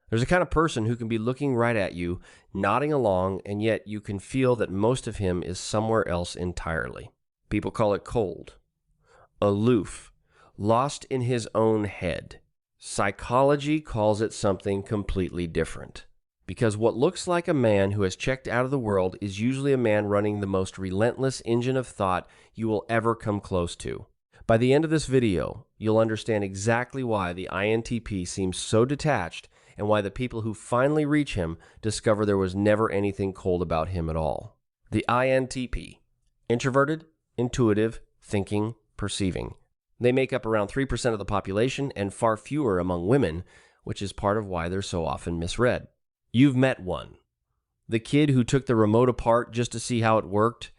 There's a kind of person who can be looking right at you, nodding along, and yet you can feel that most of him is somewhere else entirely. People call it cold, aloof, lost in his own head. Psychology calls it something completely different. Because what looks like a man who has checked out of the world is usually a man running the most relentless engine of thought you will ever come close to. By the end of this video, you'll understand exactly why the INTP seems so detached and why the people who finally reach him discover there was never anything cold about him at all. The INTP. Introverted, intuitive, thinking, perceiving. They make up around 3% of the population and far fewer among women, which is part of why they're so often misread. You've met one. The kid who took the remote apart just to see how it worked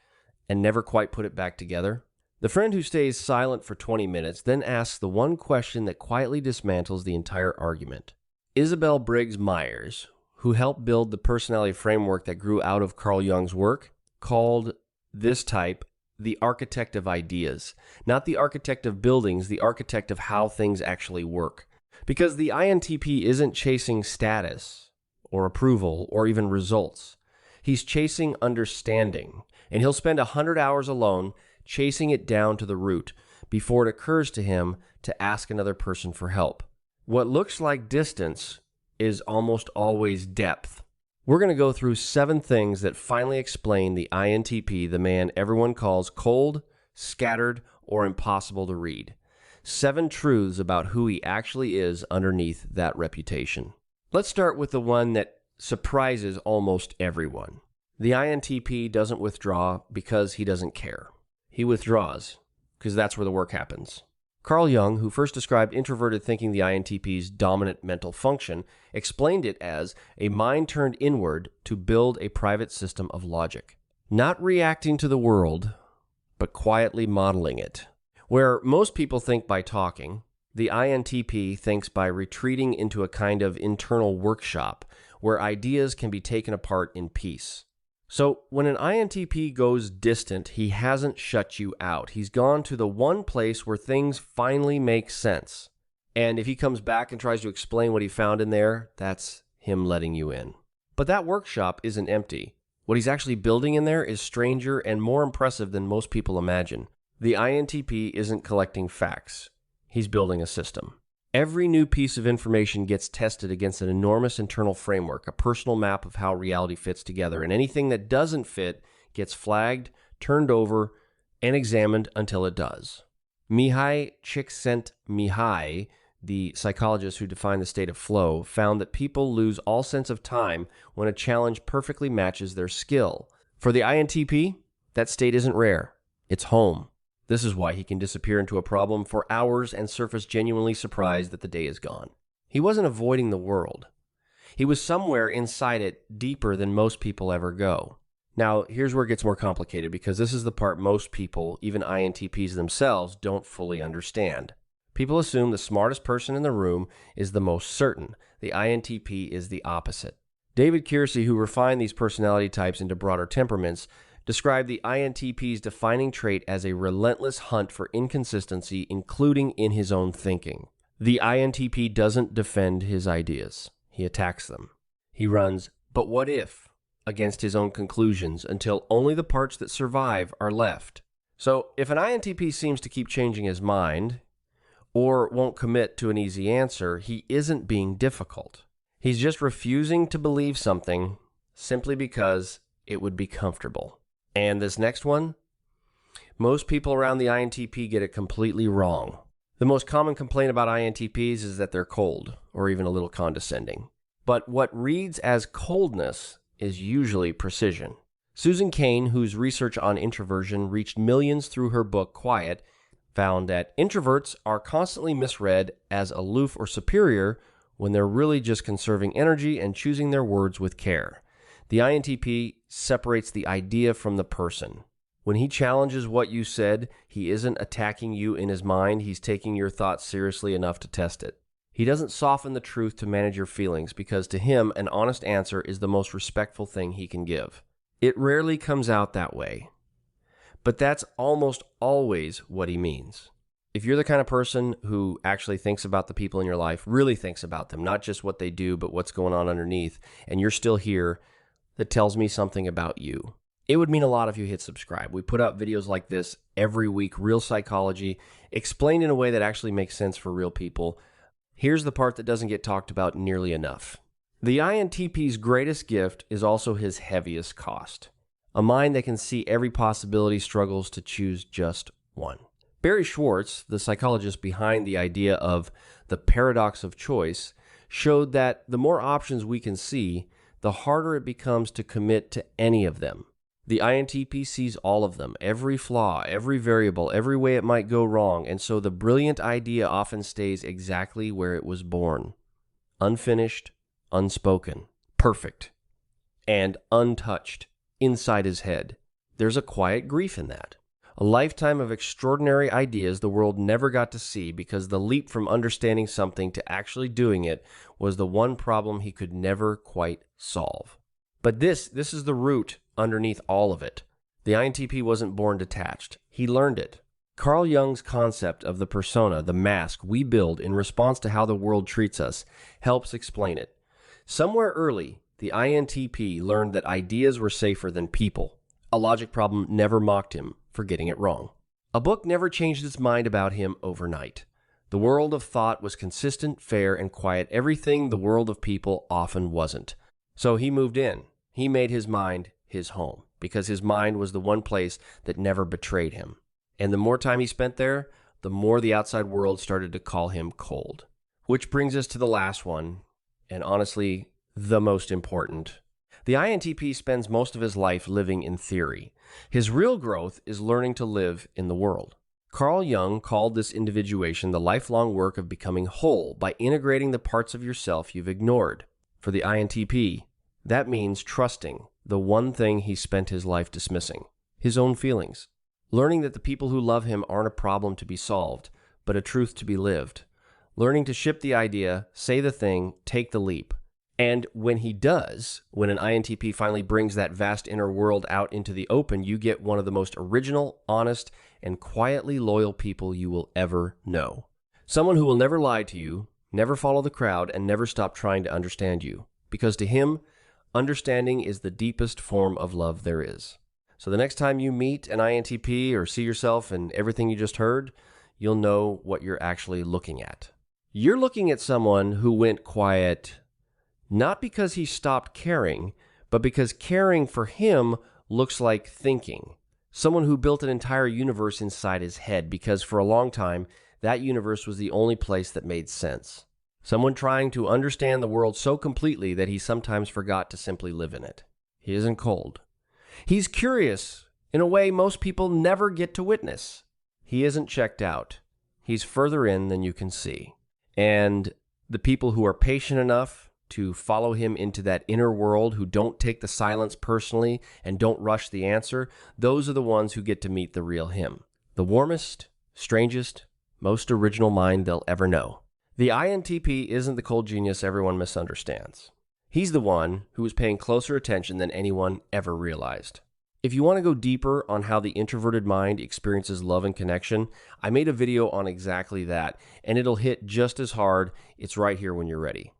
and never quite put it back together. The friend who stays silent for 20 minutes, then asks the one question that quietly dismantles the entire argument. Isabel Briggs Myers, who helped build the personality framework that grew out of Carl Jung's work, called this type the architect of ideas. Not the architect of buildings, the architect of how things actually work. Because the INTP isn't chasing status or approval, or even results. He's chasing understanding, and he'll spend 100 hours alone chasing it down to the root before it occurs to him to ask another person for help. What looks like distance is almost always depth. We're going to go through 7 things that finally explain the INTP, the man everyone calls cold, scattered, or impossible to read. 7 truths about who he actually is underneath that reputation. Let's start with the one that surprises almost everyone. The INTP doesn't withdraw because he doesn't care. He withdraws because that's where the work happens. Carl Jung, who first described introverted thinking the INTP's dominant mental function, explained it as a mind turned inward to build a private system of logic. Not reacting to the world, but quietly modeling it. Where most people think by talking, the INTP thinks by retreating into a kind of internal workshop where ideas can be taken apart in peace. So when an INTP goes distant, he hasn't shut you out. He's gone to the one place where things finally make sense. And if he comes back and tries to explain what he found in there, that's him letting you in. But that workshop isn't empty. What he's actually building in there is stranger and more impressive than most people imagine. The INTP isn't collecting facts. He's building a system. Every new piece of information gets tested against an enormous internal framework, a personal map of how reality fits together, and anything that doesn't fit gets flagged, turned over, and examined until it does. Mihaly Csikszentmihalyi, the psychologist who defined the state of flow, found that people lose all sense of time when a challenge perfectly matches their skill. For the INTP, that state isn't rare. It's home. This is why he can disappear into a problem for hours and surface genuinely surprised that the day is gone. He wasn't avoiding the world. He was somewhere inside it deeper than most people ever go. Now, here's where it gets more complicated because this is the part most people, even INTPs themselves, don't fully understand. People assume the smartest person in the room is the most certain. The INTP is the opposite. David Keirsey, who refined these personality types into broader temperaments, described the INTP's defining trait as a relentless hunt for inconsistency, including in his own thinking. The INTP doesn't defend his ideas. He attacks them. He runs, "but what if?" against his own conclusions until only the parts that survive are left. So if an INTP seems to keep changing his mind or won't commit to an easy answer, he isn't being difficult. He's just refusing to believe something simply because it would be comfortable. And this next one, most people around the INTP get it completely wrong. The most common complaint about INTPs is that they're cold or even a little condescending. But what reads as coldness is usually precision. Susan Cain, whose research on introversion reached millions through her book Quiet, found that introverts are constantly misread as aloof or superior when they're really just conserving energy and choosing their words with care. The INTP separates the idea from the person. When he challenges what you said, he isn't attacking you in his mind, he's taking your thoughts seriously enough to test it. He doesn't soften the truth to manage your feelings because to him, an honest answer is the most respectful thing he can give. It rarely comes out that way, but that's almost always what he means. If you're the kind of person who actually thinks about the people in your life, really thinks about them, not just what they do, but what's going on underneath, and you're still here, that tells me something about you. It would mean a lot if you hit subscribe. We put out videos like this every week, real psychology, explained in a way that actually makes sense for real people. Here's the part that doesn't get talked about nearly enough. The INTP's greatest gift is also his heaviest cost. A mind that can see every possibility struggles to choose just one. Barry Schwartz, the psychologist behind the idea of the paradox of choice, showed that the more options we can see, the harder it becomes to commit to any of them. The INTP sees all of them, every flaw, every variable, every way it might go wrong, and so the brilliant idea often stays exactly where it was born. Unfinished, unspoken, perfect, and untouched inside his head. There's a quiet grief in that. A lifetime of extraordinary ideas the world never got to see because the leap from understanding something to actually doing it was the one problem he could never quite solve. But this is the root underneath all of it. The INTP wasn't born detached. He learned it. Carl Jung's concept of the persona, the mask we build in response to how the world treats us, helps explain it. Somewhere early, the INTP learned that ideas were safer than people. A logic problem never mocked him for getting it wrong. A book never changed its mind about him overnight. The world of thought was consistent, fair, and quiet, everything the world of people often wasn't. So he moved in. He made his mind his home, because his mind was the one place that never betrayed him. And the more time he spent there, the more the outside world started to call him cold. Which brings us to the last one, and honestly, the most important. The INTP spends most of his life living in theory. His real growth is learning to live in the world. Carl Jung called this individuation the lifelong work of becoming whole by integrating the parts of yourself you've ignored. For the INTP, that means trusting the one thing he spent his life dismissing, his own feelings. Learning that the people who love him aren't a problem to be solved, but a truth to be lived. Learning to ship the idea, say the thing, take the leap. And when he does, when an INTP finally brings that vast inner world out into the open, you get one of the most original, honest, and quietly loyal people you will ever know. Someone who will never lie to you, never follow the crowd, and never stop trying to understand you. Because to him, understanding is the deepest form of love there is. So the next time you meet an INTP or see yourself in everything you just heard, you'll know what you're actually looking at. You're looking at someone who went quiet, not because he stopped caring, but because caring for him looks like thinking. Someone who built an entire universe inside his head because for a long time, that universe was the only place that made sense. Someone trying to understand the world so completely that he sometimes forgot to simply live in it. He isn't cold. He's curious in a way most people never get to witness. He isn't checked out. He's further in than you can see. And the people who are patient enough to follow him into that inner world, who don't take the silence personally and don't rush the answer, those are the ones who get to meet the real him. The warmest, strangest, most original mind they'll ever know. The INTP isn't the cold genius everyone misunderstands. He's the one who is paying closer attention than anyone ever realized. If you want to go deeper on how the introverted mind experiences love and connection, I made a video on exactly that, and it'll hit just as hard. It's right here when you're ready.